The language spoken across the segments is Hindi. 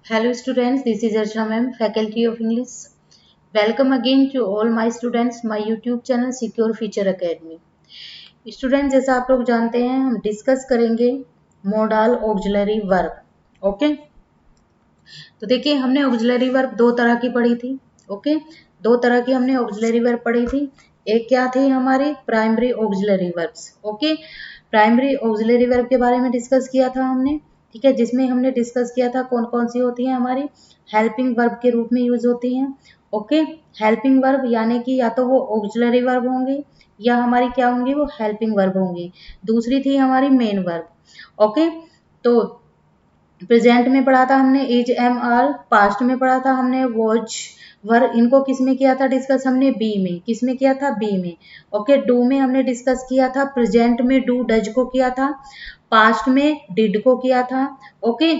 Hello students, this is Archana ma'am, Faculty of English. Welcome again to all my students, my YouTube channel Secure Future Academy. Student जैसा आप लोग जानते हैं हम डिस्कस करेंगे मॉडल ऑक्सिलरी वर्ब। ओके, तो देखिए हमने ऑक्सिलरी वर्ब दो तरह की पढ़ी थी। ओके, दो तरह की हमने ऑक्सिलरी वर्ब पढ़ी थी। एक क्या थी हमारी primary auxiliary verbs. Okay, primary auxiliary verb के बारे में डिस्कस किया था हमने। ठीक है, जिसमें हमने डिस्कस किया था कौन कौन सी होती हैं हमारी हेल्पिंग वर्ब के रूप में यूज होती हैं। ओके, हेल्पिंग वर्ब यानी कि या तो वो ऑक्सिलरी वर्ब होंगी या हमारी क्या होंगी, वो हेल्पिंग वर्ब होंगी। दूसरी थी हमारी मेन वर्ब। ओके, तो प्रेजेंट में पढ़ा था हमने इज एम आर, पास्ट में पढ़ा था हमने वॉच वर। इनको किस में किया था डिस्कस हमने, बी में। किस में किया था, बी में। ओके, डू में हमने डिस्कस किया था, प्रेजेंट में डू डज को किया था, पास्ट में डिड को किया था। ओके,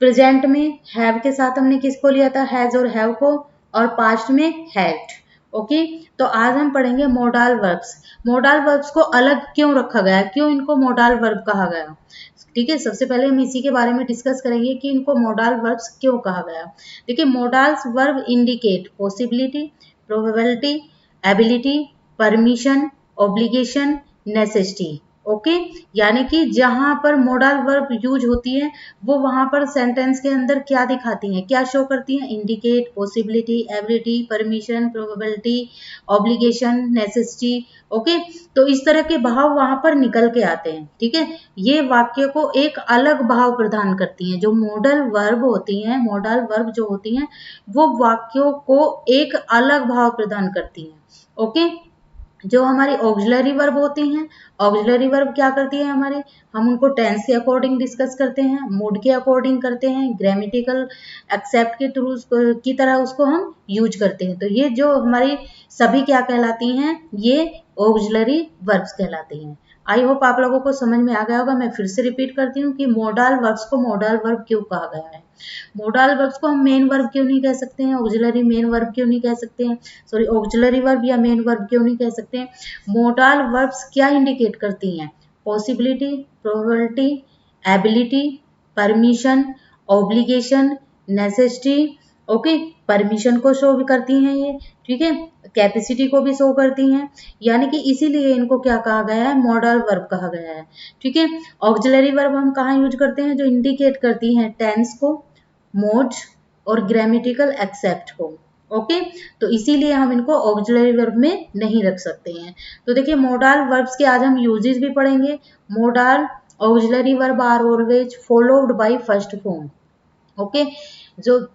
प्रेजेंट में हैव के साथ हमने किसको लिया था, हैज और हैव को, और पास्ट में हैड। ओके, तो आज हम पढ़ेंगे मोडाल वर्ब्स। मोडाल वर्ब्स को अलग क्यों रखा गया, क्यों इनको मोडाल वर्ब कहा गया। ठीक है, सबसे पहले हम इसी के बारे में डिस्कस करेंगे कि इनको मोडाल वर्ब्स क्यों कहा गया। देखिए, modals verb indicate possibility, probability, ability, permission, obligation, necessity. Okay, यानी कि जहां पर मोडाल वर्ब यूज होती है वो वहां पर सेंटेंस के अंदर क्या दिखाती हैं, क्या शो करती हैं, indicate, possibility, ability, permission, probability, obligation, necessity. Okay, तो इस तरह के भाव वहां पर निकल के आते हैं। ठीक है, ये वाक्य को एक अलग भाव प्रदान करती हैं। जो मॉडल वर्ब होती हैं, मॉडल वर्ब जो होती हैं वो वाक्यों को एक अलग भाव प्रदान करती हैं। ओके, जो हमारी ऑक्सिलरी वर्ब होती हैं, ऑक्सिलरी वर्ब क्या करती है हमारी, हम उनको टेंस के अकॉर्डिंग डिस्कस करते हैं, मूड के अकॉर्डिंग करते हैं, ग्रामेटिकल एक्सेप्ट के थ्रू की तरह उसको हम यूज करते हैं। तो ये जो हमारी सभी क्या कहलाती हैं, ये ऑक्सिलरी वर्ब्स कहलाती हैं। आई होप आप लोगों को समझ में आ गया होगा। मैं फिर से रिपीट करती हूँ कि मोडाल वर्ब्स को मोडाल वर्ब क्यों कहा गया है। मोडाल वर्ब्स को हम मेन वर्ब क्यों नहीं कह सकते हैं, ऑक्सिलरी मेन वर्ब क्यों नहीं कह सकते हैं, सॉरी ऑक्सिलरी वर्ब या मेन वर्ब क्यों नहीं कह सकते हैं। मोडाल वर्ब्स क्या इंडिकेट करती हैं, possibility, probability, ability, permission, obligation, necessity. Okay, permission को शो भी करती हैं ये। ठीक है, कैपेसिटी को भी शो करती हैं, यानी कि इसीलिए इनको क्या कहा गया है, मॉडल वर्ब कहा गया है। ठीक है, ऑक्सिलरी वर्ब हम कहाँ यूज करते हैं, जो इंडिकेट करती हैं टेंस को, मोड और ग्रामेटिकल एक्सेप्ट को। ओके, तो इसीलिए हम इनको ऑक्सिलरी वर्ब में नहीं रख सकते हैं। तो देखिए, मोडाल वर्ब्स के आज हम यूजेस भी पढ़ेंगे। Modal auxiliary verb are always followed by first form. Okay, जो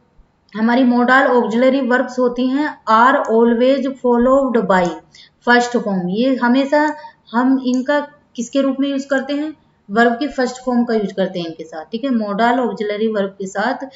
हमारी मोडाल ऑक्सिलरी वर्ब्स होती हैं are always followed by first form. ये हमेशा हम इनका किसके रूप में यूज करते हैं, वर्ब की फर्स्ट फॉर्म का यूज करते हैं इनके साथ। ठीक है, मोडाल ऑक्सिलरी वर्ब के साथ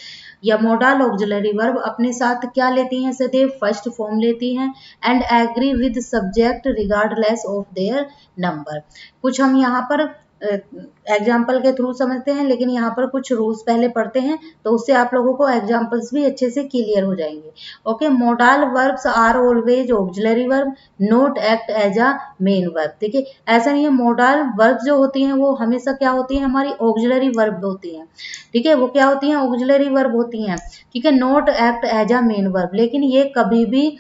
या मोडाल ऑक्सिलरी वर्ब अपने साथ क्या लेती हैं, सदैव फर्स्ट फॉर्म लेती हैं। And agree with subject regardless of their number. कुछ हम यहाँ पर एग्जाम्पल के थ्रू समझते हैं, लेकिन यहाँ पर कुछ रूल्स पहले पढ़ते हैं तो उससे आप लोगों को एग्जाम्पल्स भी अच्छे से क्लियर हो जाएंगे। Okay, modal verbs are always auxiliary verb, not act as a main verb. देखिए, ऐसा नहीं है, मोडाल वर्ब जो होती हैं वो हमेशा क्या होती है, हमारी ऑक्सिलरी वर्ब होती हैं। ठीक है, वो क्या होती हैं, ऑक्सिलरी वर्ब होती हैं। ठीक है, not act as a main verb, लेकिन ये कभी भी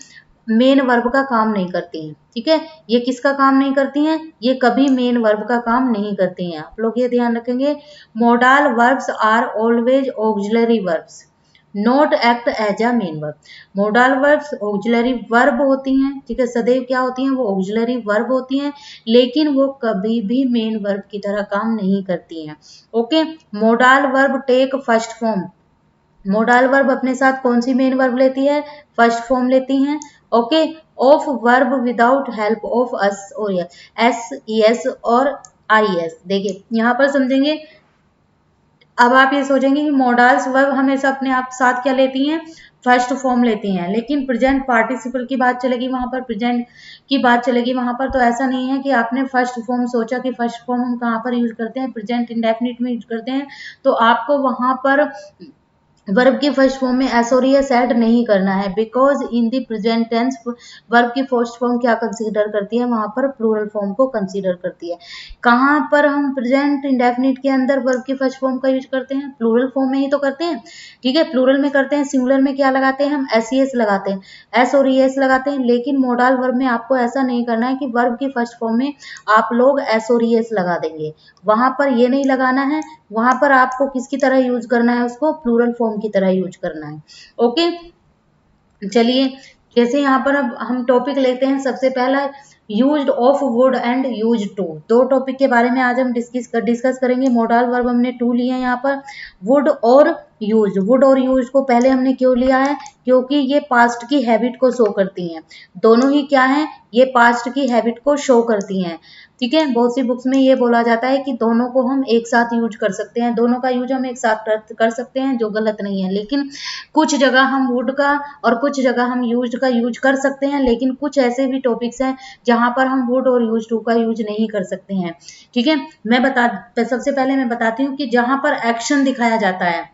मेन वर्ब का काम नहीं करती हैं। ठीक है, ये किसका काम नहीं करती हैं, ये कभी मेन वर्ब का काम नहीं करती हैं। आप लोग ये ध्यान रखेंगे, modal verbs are always auxiliary verbs, not act as a main verb. Modal verbs auxiliary verb होती हैं। ठीक है, सदैव क्या होती हैं, वो ऑक्सिलरी वर्ब होती हैं, लेकिन वो कभी भी मेन वर्ब की तरह काम नहीं करती हैं। Okay, modal verb take first form. Modal verb अपने साथ कौन सी मेन वर्ब लेती है, फर्स्ट फॉर्म लेती हैं। Okay, of verb without help of us और एस, एस और आई एस। देखिए यहाँ पर समझेंगे, अब आप ये सोचेंगे कि मोडाल्स वर्ब हमेशा अपने आप साथ क्या लेती हैं, फर्स्ट फॉर्म लेती हैं, लेकिन प्रेजेंट पार्टिसिपल की बात चलेगी वहां पर, प्रेजेंट की बात चलेगी वहां पर, तो ऐसा नहीं है कि आपने फर्स्ट फॉर्म सोचा कि फर्स्ट फॉर्म हम कहाँ पर यूज करते हैं, प्रेजेंट इंडेफिनिट में यूज करते हैं, तो आपको वहां पर वर्ब की फर्स्ट फॉर्म में एस और एस ऐड नहीं करना है, because in the present tense verb की फर्स्ट फॉर्म क्या कंसीडर करती है, वहां पर प्लूरल फॉर्म को कंसीडर करती है। कहाँ पर हम प्रेजेंट इंडेफिनिट के अंदर वर्ब की फर्स्ट फॉर्म का यूज करते हैं, प्लूरल फॉर्म में ही तो करते हैं। ठीक है, प्लूरल में करते हैं। सिंगुलर में क्या लगाते हैं हम, एस ई एस लगाते हैं, एस और एस लगाते हैं। लेकिन मोडाल वर्ब में आपको ऐसा नहीं करना है कि वर्ब की फर्स्ट फॉर्म में आप लोग एस और एस लगा देंगे, वहां पर ये नहीं लगाना है। वहां पर आपको किसकी तरह यूज करना है, उसको प्लूरल फॉर्म की तरह यूज करना है। ओके, चलिए, जैसे यहाँ पर अब हम टॉपिक लेते हैं। सबसे पहला used of would and use to, दो टॉपिक के बारे में आज हम डिस्कस करेंगे। मोडाल वर्ब हमने टू लिए हैं यहाँ पर, वुड और यूज। वुड और यूज को पहले हमने क्यों लिया है, क्योंकि ये पास्ट की हैबिट को शो करती हैं। दोनों ही क्या है, ये पास्ट की हैबिट को शो करती हैं। ठीक है, बहुत सी बुक्स में ये बोला जाता है कि दोनों को हम एक साथ यूज कर सकते हैं, दोनों का यूज हम एक साथ कर सकते हैं, जो गलत नहीं है। लेकिन कुछ जगह हम वुड का और कुछ जगह हम यूज्ड का यूज कर सकते हैं, लेकिन कुछ ऐसे भी टॉपिक्स हैं जहां पर हम वुड और यूज टू का यूज नहीं कर सकते हैं। ठीक है, सबसे पहले मैं बताती हूँ कि जहां पर एक्शन दिखाया जाता है,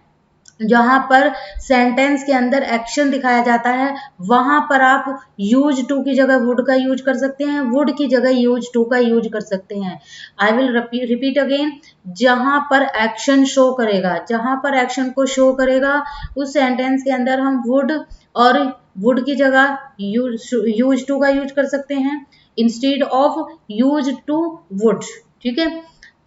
जहां पर सेंटेंस के अंदर एक्शन दिखाया जाता है, वहां पर आप यूज टू की जगह वुड का यूज कर सकते हैं, वुड की जगह यूज टू का यूज कर सकते हैं। आई विल रिपीट अगेन, जहां पर एक्शन शो करेगा, जहां पर एक्शन को शो करेगा, उस सेंटेंस के अंदर हम वुड और वुड की जगह यूज टू का यूज कर सकते हैं instead of use to would. ठीक है,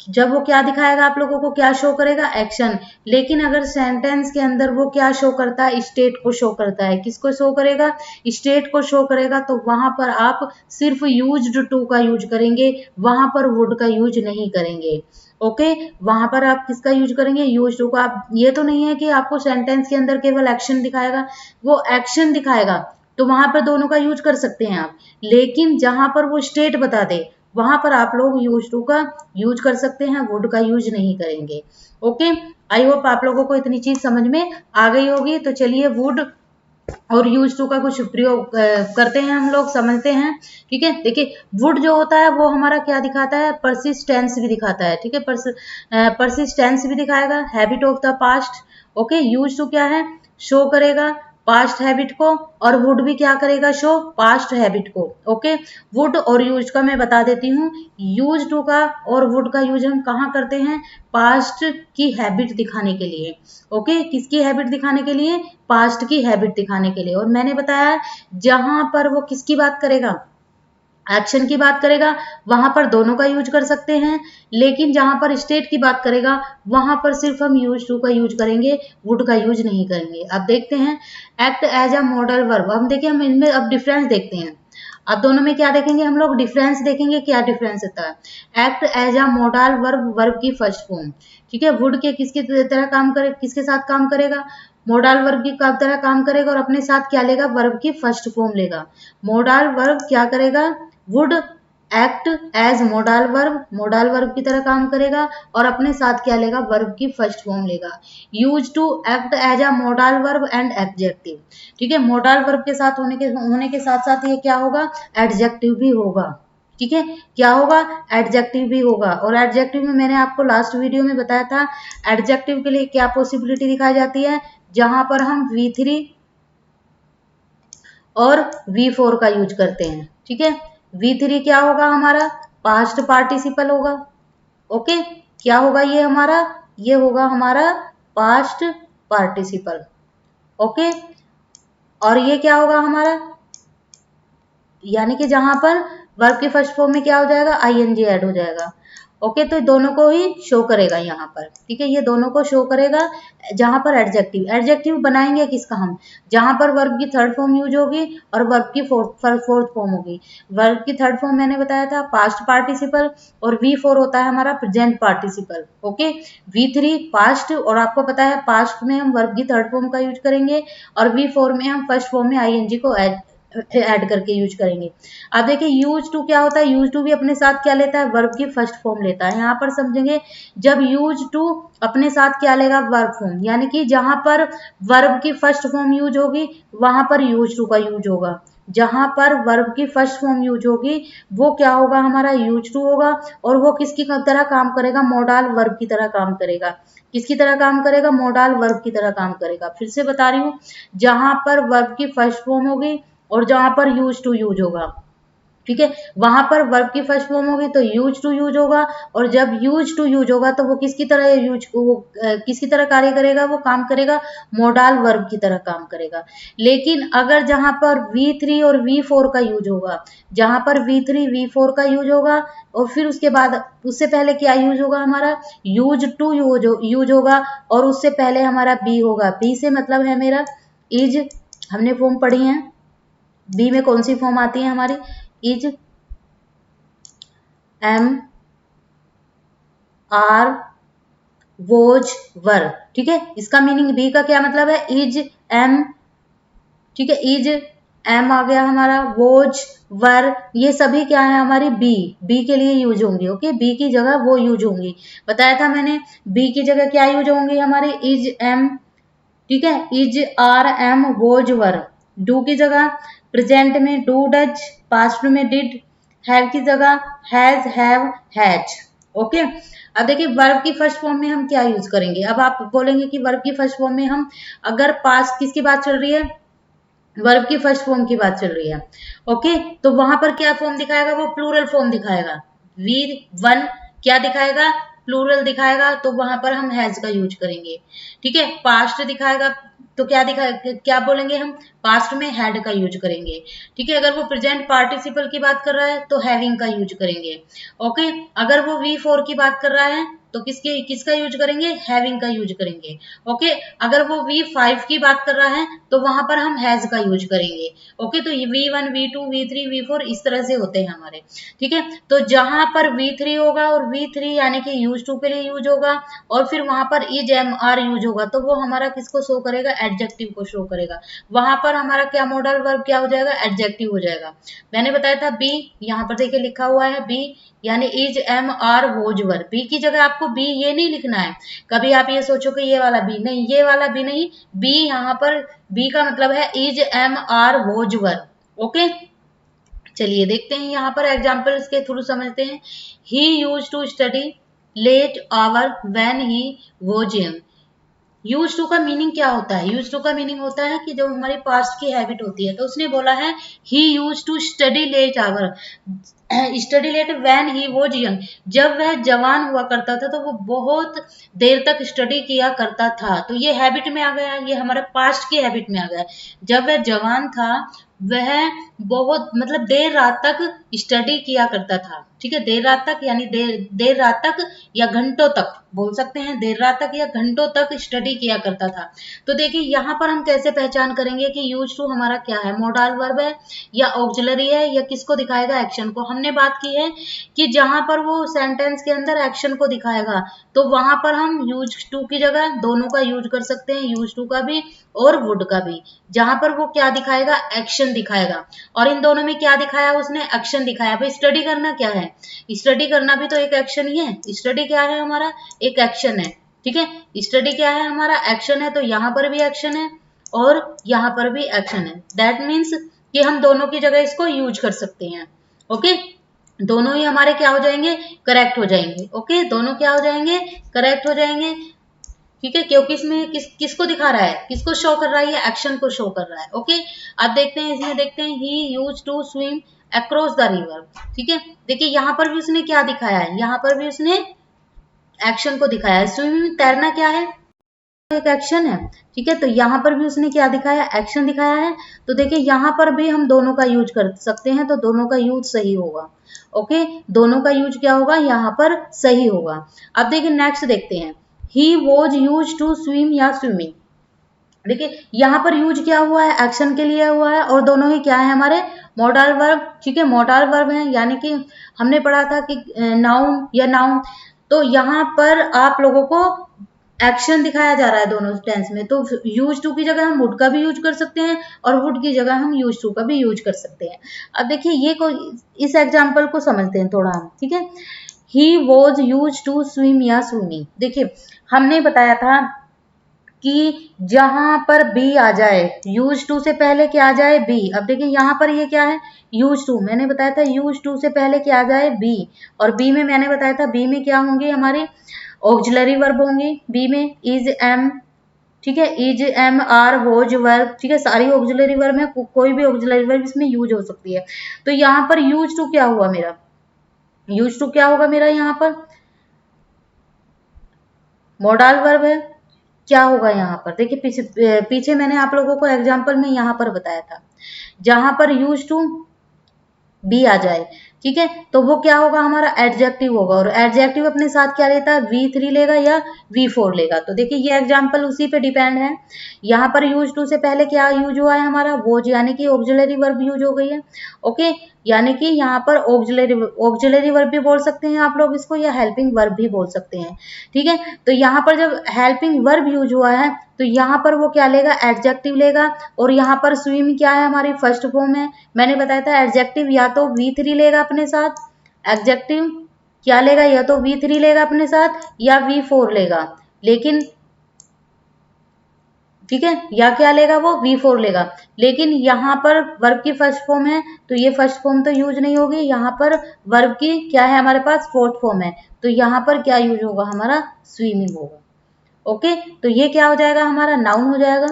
जब वो क्या दिखाएगा, आप लोगों को क्या शो करेगा, एक्शन। लेकिन अगर सेंटेंस के अंदर वो क्या शो करता है, स्टेट को शो करता है। किसको शो करेगा, स्टेट को शो करेगा, तो वहां पर आप सिर्फ यूज्ड टू का यूज करेंगे, वहां पर वुड का यूज नहीं करेंगे। ओके, वहां पर आप किसका यूज करेंगे, यूज टू का। आप ये तो नहीं है कि आपको सेंटेंस के अंदर केवल एक्शन दिखाएगा, वो एक्शन दिखाएगा तो वहां पर दोनों का यूज कर सकते हैं आप। लेकिन जहां पर वो स्टेट बता दे, वहां पर आप लोग यूज टू का यूज कर सकते हैं, वुड का यूज नहीं करेंगे। ओके, आई होप आप लोगों को इतनी चीज समझ में आ गई होगी। तो चलिए, वुड और यूज टू का कुछ प्रयोग करते हैं, हम लोग समझते हैं। ठीक है, देखिए, वुड जो होता है वो हमारा क्या दिखाता है, परसिस्टेंस भी दिखाता है। ठीक है, परसिस्टेंस भी दिखाएगा, habit of the past. Okay, use to क्या है, शो करेगा पास्ट हैबिट को, और वुड भी क्या करेगा, शो पास्ट हैबिट को। ओके, वुड और यूज का मैं बता देती हूँ। यूज टू का और वुड का यूज हम कहाँ करते हैं, पास्ट की हैबिट दिखाने के लिए। ओके, किसकी हैबिट दिखाने के लिए, पास्ट की हैबिट दिखाने के लिए। और मैंने बताया जहां पर वो किसकी बात करेगा, एक्शन की बात करेगा, वहां पर दोनों का यूज कर सकते हैं। लेकिन जहां पर स्टेट की बात करेगा, वहां पर सिर्फ हम यूज टू का यूज करेंगे, वुड का यूज नहीं करेंगे। अब देखते हैं, act as a modal verb. हम देखिए, हम इनमें अब डिफरेंस देखते हैं। अब दोनों में क्या देखेंगे, हम लोग डिफरेंस देखेंगे, क्या डिफरेंस होता है। Act as a modal verb, verb की फर्स्ट फॉर्म। ठीक है, वुड के किसकी तरह काम करे, किसके साथ काम करेगा, मोडाल वर्ब की तरह काम करेगा, और अपने साथ क्या लेगा, वर्ब की फर्स्ट फॉर्म लेगा। मोडाल वर्ब क्या करेगा, would act as modal verb की तरह काम करेगा, और अपने साथ क्या लेगा, वर्ब की फर्स्ट फॉर्म लेगा। Use to act as a modal verb and adjective. ठीक है, मोडाल वर्ब के साथ होने के साथ साथ ये क्या होगा, एडजेक्टिव भी होगा। ठीक है, क्या होगा, एडजेक्टिव भी होगा। और एडजेक्टिव में मैंने आपको लास्ट वीडियो में बताया था, एडजेक्टिव के लिए क्या पॉसिबिलिटी दिखाई जाती है, जहां पर हम V3 और V4 का यूज करते हैं। ठीक है, V3 क्या होगा हमारा, पास्ट पार्टिसिपल होगा। ओके, क्या होगा ये हमारा, ये होगा हमारा पास्ट पार्टिसिपल। ओके, और ये क्या होगा हमारा, यानी कि जहां पर वर्ब के फर्स्ट फॉर्म में क्या हो जाएगा, आईएनजी ऐड हो जाएगा। ओके, तो दोनों को ही शो करेगा यहाँ पर। ठीक है, ये दोनों को शो करेगा। जहां पर एडजेक्टिव, एडजेक्टिव बनाएंगे किसका हम, जहां पर वर्ब की थर्ड फॉर्म यूज होगी और वर्ब की फोर्थ फॉर्म होगी। वर्ब की थर्ड फॉर्म मैंने बताया था पास्ट पार्टिसिपल, और V4 होता है हमारा present participle. Okay, V3 past, और आपको पता है पास्ट में हम वर्ब की थर्ड फॉर्म का यूज करेंगे, और V4 में हम फर्स्ट फॉर्म में आईएनजी को ऐड करके यूज करेंगे। अब देखिए, यूज टू क्या होता है, यूज टू भी अपने साथ क्या लेता है, वर्ब की फर्स्ट फॉर्म लेता है। यहाँ पर समझेंगे, जब यूज टू अपने साथ क्या लेगा, वर्ब फॉर्म, यानी कि जहां पर वर्ब की फर्स्ट फॉर्म यूज होगी, वहां पर यूज टू का यूज होगा। जहां पर वर्ब की फर्स्ट फॉर्म यूज होगी, वो क्या होगा, हमारा यूज टू होगा, और वो किसकी तरह काम करेगा, मोडाल वर्ब की तरह काम करेगा। किसकी तरह काम करेगा, मोडाल वर्ब की तरह काम करेगा। फिर से बता रही हूँ, जहां पर वर्ब की फर्स्ट फॉर्म होगी और जहां पर यूज टू यूज होगा, ठीक है, वहां पर वर्ब की फर्स्ट फॉर्म होगी तो यूज टू यूज होगा, और जब यूज टू यूज होगा तो वो किसकी तरह किसकी तरह कार्य करेगा, वो काम करेगा मोडाल वर्ब की तरह काम करेगा। लेकिन अगर जहां पर V3 और V4 का यूज होगा, जहां पर V3 V4 का यूज होगा और फिर उसके बाद उससे पहले क्या यूज होगा, हमारा यूज टू यूज होगा, और उससे पहले हमारा बी होगा। बी से मतलब है मेरा इज, हमने फॉर्म पढ़ी है, बी में कौन सी फॉर्म आती है हमारी, इज, एम, आर, वोज, वर, ठीक है। इसका मीनिंग बी का क्या मतलब है, इज, एम, ठीक है, इज, एम आ गया हमारा, वोज, वर, ये सभी क्या है हमारी बी के लिए यूज होंगी। ओके, बी की जगह वो यूज होंगी, बताया था मैंने, बी की जगह क्या यूज होंगी हमारे, इज, एम, ठीक है, is, are, am, was, were. Do की जगह प्रेजेंट में डू, डज, पास्ट में डिड, हैव की जगह हैज, हैव, हैज। ओके, अब देखिए वर्ब की फर्स्ट फॉर्म में हम क्या यूज करेंगे। अब आप बोलेंगे कि वर्ब की फर्स्ट फॉर्म में हम, अगर पास्ट किसकी बात चल रही है, वर्ब की फर्स्ट फॉर्म की बात चल रही है, ओके, तो वहां पर क्या फॉर्म दिखाएगा, वो प्लूरल फॉर्म दिखाएगा। वी वन क्या दिखाएगा, प्लूरल दिखाएगा, तो वहां पर हम हैज का यूज करेंगे, ठीक है। पास्ट दिखाएगा तो क्या बोलेंगे हम, पास्ट में हैड का यूज करेंगे, ठीक है। अगर वो प्रेजेंट पार्टिसिपल की बात कर रहा है तो हैविंग का यूज करेंगे, ओके। अगर वो V4 की बात कर रहा है तो किसका यूज करेंगे, हैविंग का यूज करेंगे, ओके। अगर वो V5 की बात कर रहा है तो वहां पर हम हैज का यूज करेंगे, ओके। तो ये V1 V2 V3 V4 इस तरह से होते हैं हमारे, ठीक है। तो जहां पर V3 होगा और V3 यानी कि यूज टू के लिए यूज होगा, और फिर वहां पर इज, एम, आर यूज होगा, तो वो हमारा किसको शो करेगा, एडजेक्टिव को शो करेगा। वहां पर हमारा क्या मॉडल वर्ब क्या हो जाएगा, एडजेक्टिव हो जाएगा। मैंने बताया था बी, यहाँ पर देखिए लिखा हुआ है बी, यानी is, am, are, was, were. Be की जगह आपको बी ये नहीं लिखना है, कभी आप ये सोचो कि ये वाला बी नहीं, ये वाला बी नहीं, बी यहाँ पर बी का मतलब है is, am, are, was, were, okay. चलिए देखते हैं यहाँ पर एग्जाम्पल्स के थ्रू समझते हैं। He used to study late hour when he was young. Used to का मीनिंग क्या होता है, यूज टू का मीनिंग होता है कि जो हमारी पास्ट की हैबिट होती है। तो उसने बोला है he used to study late hour, study late when he was young, जब वह जवान हुआ करता था तो वो बहुत देर तक स्टडी किया करता था। तो ये हैबिट में आ गया, ये हमारे पास्ट की हैबिट में आ गया। जब वह जवान था वह बहुत मतलब देर रात तक स्टडी किया करता था, ठीक है। देर रात तक यानी देर रात तक या घंटों तक बोल सकते हैं, देर रात तक या घंटों तक स्टडी किया करता था। तो देखिए यहाँ पर हम कैसे पहचान करेंगे कि यूज टू हमारा क्या है, मोडाल वर्ब है या ऑक्सिलरी है या किसको दिखाएगा, एक्शन को। हमने बात की है कि जहां पर वो सेंटेंस के अंदर एक्शन को दिखाएगा तो वहां पर हम यूज टू की जगह दोनों का यूज कर सकते हैं, यूज टू का भी और वुड का भी। जहां पर वो क्या दिखाएगा, एक्शन दिखाएगा, और इन दोनों में क्या दिखाया उसने, एक्शन दिखाया। भाई स्टडी करना क्या है, स्टडी करना भी तो एक एक्शन ही है। स्टडी क्या है हमारा, एक एक्शन है, ठीक है। स्टडी क्या है हमारा, एक्शन है। तो यहाँ पर भी एक्शन है और यहाँ पर भी एक्शन है। दैट मीन्स कि हम दोनों की जगह इसको यूज कर सकते हैं, ओके। दोनों ही हमारे क्या हो जाएंगे, करेक्ट हो जाएंगे, ओके। दोनों क्या हो जाएंगे, करेक्ट हो जाएंगे, ठीक है। क्योंकि इसमें किसको दिखा रहा है, किसको शो कर रहा है, ये एक्शन को शो कर रहा है, ओके। अब देखते हैं, इसमें देखते हैं he used to swim across the river, ठीक है। देखिए यहाँ पर भी उसने क्या दिखाया है, यहाँ पर भी उसने एक्शन को दिखाया है। स्विमिंग तैरना क्या है, एक एक्शन है, ठीक है। तो यहाँ पर भी उसने क्या दिखाया, एक्शन दिखाया है। तो देखिए यहाँ पर भी हम दोनों का यूज कर सकते हैं, तो दोनों का यूज सही होगा, ओके। दोनों का यूज क्या होगा, यहाँ पर सही होगा। अब देखिए नेक्स्ट देखते हैं, he was use to swim या स्विमिंग। देखिए यहाँ पर यूज क्या हुआ है, एक्शन के लिए हुआ है, और दोनों ही क्या है हमारे, मॉडल वर्ब, ठीक है। मॉडल वर्ब है, यानी कि हमने पढ़ा था कि नाउन या नाउन। तो यहाँ पर आप लोगों को एक्शन दिखाया जा रहा है दोनों टेंस में, तो यूज टू की जगह हम वुड का भी यूज कर सकते हैं और वुड की जगह हम यूज टू का भी यूज कर सकते हैं। अब देखिए ये इस एग्जाम्पल को समझते हैं थोड़ा हम, ठीक है। He was use to swim या स्विमिंग। देखिए हमने बताया था कि जहां पर बी आ जाए, यूज टू से पहले क्या आ जाए, बी। अब देखिए यहाँ पर ये क्या है, यूज टू। मैंने बताया था यूज टू से पहले क्या आ जाए, बी। और बी में मैंने बताया था बी में क्या होंगे, हमारे ऑक्सिलरी वर्ब होंगे बी में, इज एम, ठीक है, is am are was were, ठीक है, सारी ऑक्सिलरी वर्ब है, कोई भी ऑक्सिलरी वर्ब इसमें यूज हो सकती है। तो यहाँ पर यूज टू क्या हुआ मेरा, यूज टू क्या होगा मेरा, यहाँ पर मॉडल वर्ब है। क्या होगा यहाँ पर, देखिए पीछे मैंने आप लोगों को एग्जाम्पल में यहाँ पर बताया था, जहां पर यूज टू बी आ जाए, ठीक है, तो वो क्या होगा, हमारा एडजेक्टिव होगा। और एडजेक्टिव अपने साथ क्या लेता है, V3 लेगा या V4 लेगा। तो देखिए ये एग्जांपल उसी पे डिपेंड है। यहाँ पर यूज टू से पहले क्या यूज हुआ है, हमारा वोज, यानी कि ऑक्सिलरी वर्ब यूज हो गई है। ओके, यानी कि यहाँ पर ऑक्सिलरी वर्ब भी बोल सकते हैं आप लोग इसको, या हेल्पिंग वर्ब भी बोल सकते हैं, ठीक है। तो यहाँ पर जब हेल्पिंग वर्ब यूज हुआ है तो यहाँ पर वो क्या लेगा, एडजेक्टिव लेगा। और यहाँ पर स्विम क्या है, हमारी फर्स्ट फॉर्म है। मैंने बताया था एडजेक्टिव या तो V3 लेगा अपने साथ, एडजेक्टिव क्या लेगा, या तो V3 लेगा अपने साथ या V4 लेगा, लेकिन ठीक है, या क्या लेगा, वो V4 लेगा। लेकिन यहाँ पर वर्ब की फर्स्ट फॉर्म है तो ये फर्स्ट फॉर्म तो यूज नहीं होगी। यहाँ पर वर्ब की क्या है, हमारे पास फोर्थ फॉर्म है, तो यहाँ पर क्या यूज होगा, हमारा स्विमिंग होगा। ओके, तो ये क्या हो जाएगा, हमारा नाउन हो जाएगा।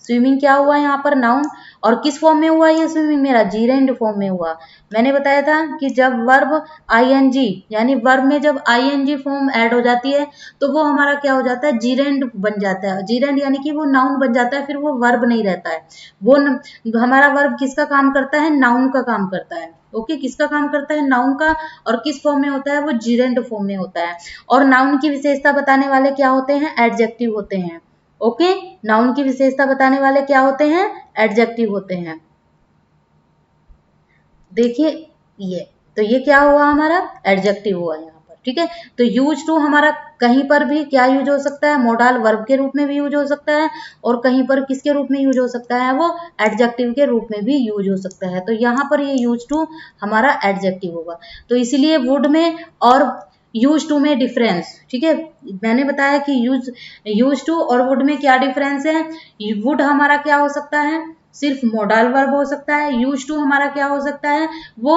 स्विमिंग क्या हुआ यहाँ पर, नाउन। और किस फॉर्म में हुआ ये स्विमिंग, मेरा जीरेंड फॉर्म में हुआ। मैंने बताया था कि जब वर्ब आईएनजी, यानी वर्ब में जब आईएनजी फॉर्म ऐड हो जाती है तो वो हमारा क्या हो जाता है, जीरेंड बन जाता है। जीरेंड यानी कि वो नाउन बन जाता है, फिर वो वर्ब नहीं रहता है। वो हमारा वर्ब किसका काम करता है, नाउन का काम करता है। ओके, किसका काम करता है, नाउन का। और किस फॉर्म में होता है, वो जीरेंड फॉर्म में होता है। और नाउन की विशेषता बताने वाले क्या होते हैं, एडजेक्टिव होते हैं। ओके, नाउन की विशेषता बताने वाले क्या होते हैं, एडजेक्टिव होते हैं। देखिए ये, तो ये क्या हुआ, हमारा एडजेक्टिव हुआ यहाँ पर, ठीक है। तो यूज टू हमारा कहीं पर भी क्या यूज हो सकता है, मोडाल वर्ब के रूप में भी यूज हो सकता है, और कहीं पर किसके रूप में यूज हो सकता है, वो एडजेक्टिव के रूप में भी यूज हो सकता है। तो यहाँ पर ये यूज टू हमारा एडजेक्टिव होगा। तो इसीलिए वुड में और यूज टू में डिफरेंस, ठीक है। मैंने बताया कि यूज टू और वुड में क्या डिफरेंस है। वुड हमारा क्या हो सकता है, सिर्फ मोडाल वर्ब हो सकता है। यूज टू हमारा क्या हो सकता है, वो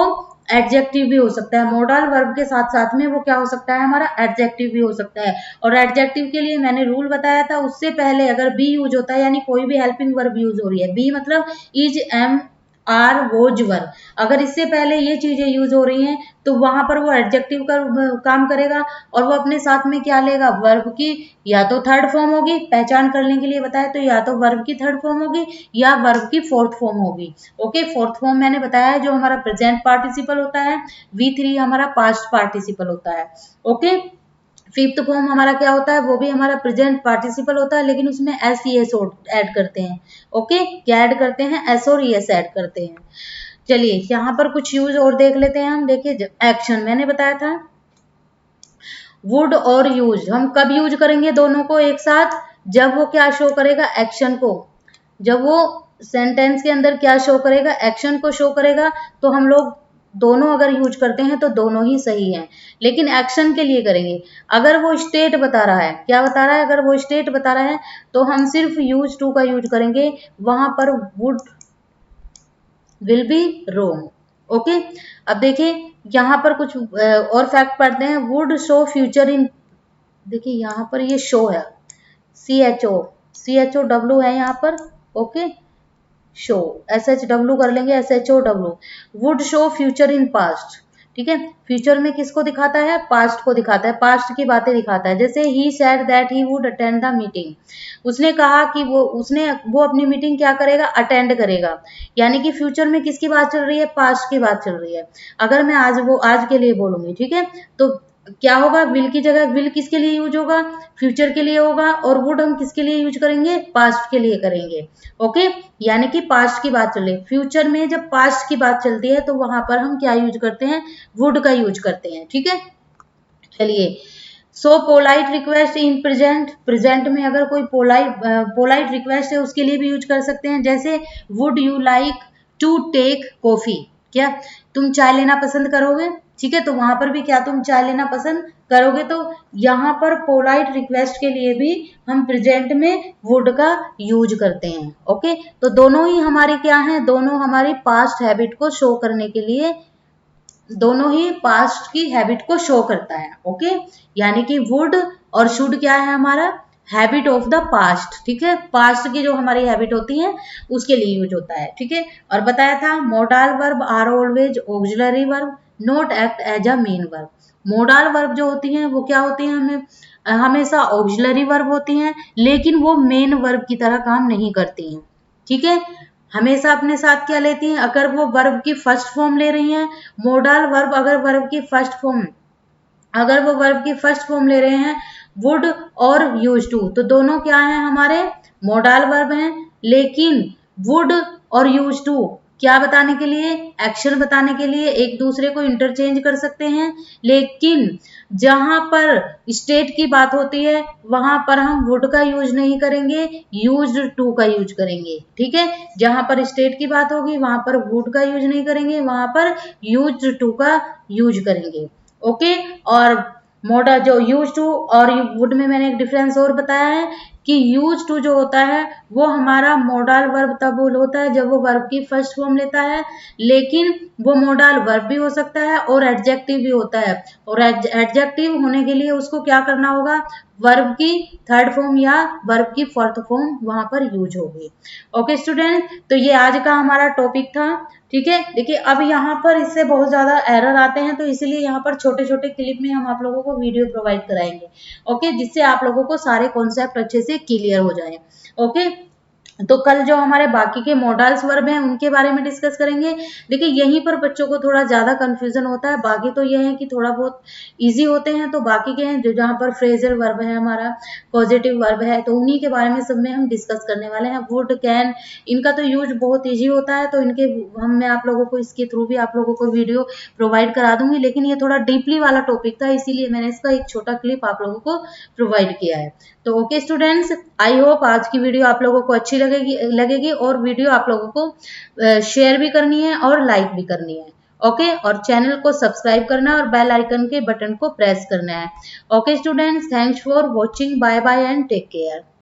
एडजेक्टिव भी हो सकता है। मोडाल वर्ब के साथ साथ में वो क्या हो सकता है, हमारा एडजेक्टिव भी हो सकता है। और एडजेक्टिव के लिए मैंने रूल बताया था, उससे पहले अगर बी यूज होता है, यानी कोई भी हेल्पिंग वर्ब यूज हो रही है, बी मतलब is am are was were, अगर इससे पहले ये चीजें यूज हो रही हैं तो वहां पर वो एडजेक्टिव का काम करेगा। और वो अपने साथ में क्या लेगा, वर्ब की या तो थर्ड फॉर्म होगी, पहचान करने के लिए बताया, तो या तो वर्ब की थर्ड फॉर्म होगी या वर्ब की फोर्थ फॉर्म होगी। ओके, फोर्थ फॉर्म मैंने बताया है, जो हमारा प्रेजेंट पार्टिसिपल होता है। V3 हमारा पास्ट पार्टिसिपल होता है। ओके, फिफ्थ फॉर्म हमारा क्या होता है, वो भी हमारा प्रेजेंट पार्टिसिपल होता है, लेकिन उसमें एस ई एस ऐड करते हैं। ओके, क्या ऐड करते हैं, एस और एस ऐड करते हैं। चलिए यहाँ पर कुछ यूज और देख लेते हैं हम। देखिए एक्शन मैंने बताया था, वुड और यूज हम कब यूज करेंगे दोनों को एक साथ, जब वो क्या शो करेगा, एक्शन को। जब वो सेंटेंस के अंदर क्या शो करेगा, एक्शन को शो करेगा, तो हम लोग दोनों अगर यूज करते हैं तो दोनों ही सही हैं। लेकिन एक्शन के लिए करेंगे। अगर वो स्टेट बता रहा है, क्या बता रहा है, अगर वो स्टेट बता रहा है तो हम सिर्फ यूज टू का यूज करेंगे, वहां पर would will be wrong. Okay, अब देखिए यहाँ पर कुछ और फैक्ट पढ़ते हैं। वुड शो फ्यूचर इन, देखिए यहाँ पर ये शो है, CHO है यहाँ पर। ओके, शो SHW कर लेंगे, SHOW। Would show future in past, ठीक है। फ्यूचर में किसको दिखाता है, पास्ट को दिखाता है, पास्ट की बातें दिखाता है। जैसे he said that he would attend the meeting, उसने कहा कि वो अपनी मीटिंग क्या करेगा, अटेंड करेगा। यानी कि फ्यूचर में किसकी बात चल रही है, पास्ट की बात चल रही है। अगर मैं आज के लिए बोलूंगी, ठीक है, तो क्या होगा, विल की जगह विल किसके लिए यूज होगा, फ्यूचर के लिए होगा। और वुड हम किसके लिए यूज करेंगे, पास्ट के लिए करेंगे। ओके, यानी कि पास्ट की बात चल रही है। फ्यूचर में जब पास्ट की बात चलती है तो वहां पर हम क्या यूज करते हैं, वुड का यूज करते हैं, ठीक है। चलिए, सो polite request in present, present में अगर कोई पोलाइट रिक्वेस्ट है उसके लिए भी यूज कर सकते हैं। जैसे would you like to take coffee, क्या तुम चाय लेना पसंद करोगे। ठीक है, तो वहां पर भी क्या तुम चाय लेना पसंद करोगे? तो यहाँ पर पोलाइट रिक्वेस्ट के लिए भी हम प्रेजेंट में वुड का यूज करते हैं। ओके, तो दोनों ही हमारी क्या है, दोनों हमारी पास्ट हैबिट को शो करने के लिए, दोनों ही पास्ट की हैबिट को शो करता है। ओके, यानी कि वुड और शुड क्या है हमारा, हैबिट ऑफ द पास्ट। ठीक है, पास्ट की जो हमारी हैबिट होती है उसके लिए यूज होता है। ठीक है, और बताया था modal verb are always auxiliary verb, not act as a main verb. Modal verb जो होती हैं वो क्या होती हैं, हमें हमेशा ऑक्सिलरी वर्ब होती हैं, लेकिन वो मेन वर्ब की तरह काम नहीं करती हैं। ठीक है, हमेशा अपने साथ क्या लेती हैं, अगर वो वर्ब की फर्स्ट फॉर्म ले रही हैं, मोडाल वर्ब अगर वर्ब की फर्स्ट फॉर्म, अगर वो वर्ब की फर्स्ट फॉर्म ले रहे हैं वुड और यूज टू, तो दोनों क्या हैं हमारे मोडाल वर्ब हैं। लेकिन वुड और यूज टू क्या बताने के लिए, एक्शन बताने के लिए एक दूसरे को इंटरचेंज कर सकते हैं, लेकिन जहां पर स्टेट की बात होती है वहां पर हम वुड का यूज नहीं करेंगे, यूज्ड टू का यूज करेंगे। ठीक है, जहां पर स्टेट की बात होगी वहां पर वुड का यूज नहीं करेंगे, वहां पर यूज्ड टू का यूज करेंगे। ओके, और मोडा जो यूज टू और वुड में मैंने एक डिफरेंस और बताया है कि यूज टू जो होता है वो हमारा मोडाल वर्ब तब होता है जब वो वर्ब की फर्स्ट फॉर्म लेता है, लेकिन वो मोडाल वर्ब भी हो सकता है और एडजेक्टिव भी होता है, और एडजेक्टिव होने के लिए उसको क्या करना होगा, वर्ब की थर्ड फॉर्म या वर्ब की फोर्थ फॉर्म वहां पर यूज होगी। ओके स्टूडेंट, तो ये आज का हमारा टॉपिक था। ठीक है, देखिए अब यहाँ पर इससे बहुत ज्यादा एरर आते हैं, तो इसलिए यहाँ पर छोटे छोटे क्लिप में हम आप लोगों को वीडियो प्रोवाइड कराएंगे। ओके, जिससे आप लोगों को सारे कॉन्सेप्ट अच्छे से क्लियर हो जाए। ओके, तो कल जो हमारे बाकी के मॉडल्स वर्ब हैं उनके बारे में डिस्कस करेंगे। देखिए यहीं पर बच्चों को थोड़ा ज्यादा कंफ्यूजन होता है, बाकी तो ये है कि थोड़ा बहुत इजी होते हैं, तो बाकी के हैं जो जहाँ पर फ्रेजल वर्ब है हमारा, पॉजिटिव वर्ब है, तो उन्हीं के बारे में सब में हम डिस्कस करने वाले हैं। वुड, कैन, इनका तो यूज बहुत ईजी होता है, तो इनके मैं आप लोगों को इसके थ्रू भी आप लोगों को वीडियो प्रोवाइड करा दूंगी, लेकिन ये थोड़ा डीपली वाला टॉपिक था इसीलिए मैंने इसका एक छोटा क्लिप आप लोगों को प्रोवाइड किया है। तो ओके स्टूडेंट्स, आई होप आज की वीडियो आप लोगों को अच्छी लगेगी और वीडियो आप लोगों को शेयर भी करनी है और लाइक भी करनी है। ओके, और चैनल को सब्सक्राइब करना है और बेल आइकन के बटन को प्रेस करना है। Okay students, thanks for watching, bye bye and take care.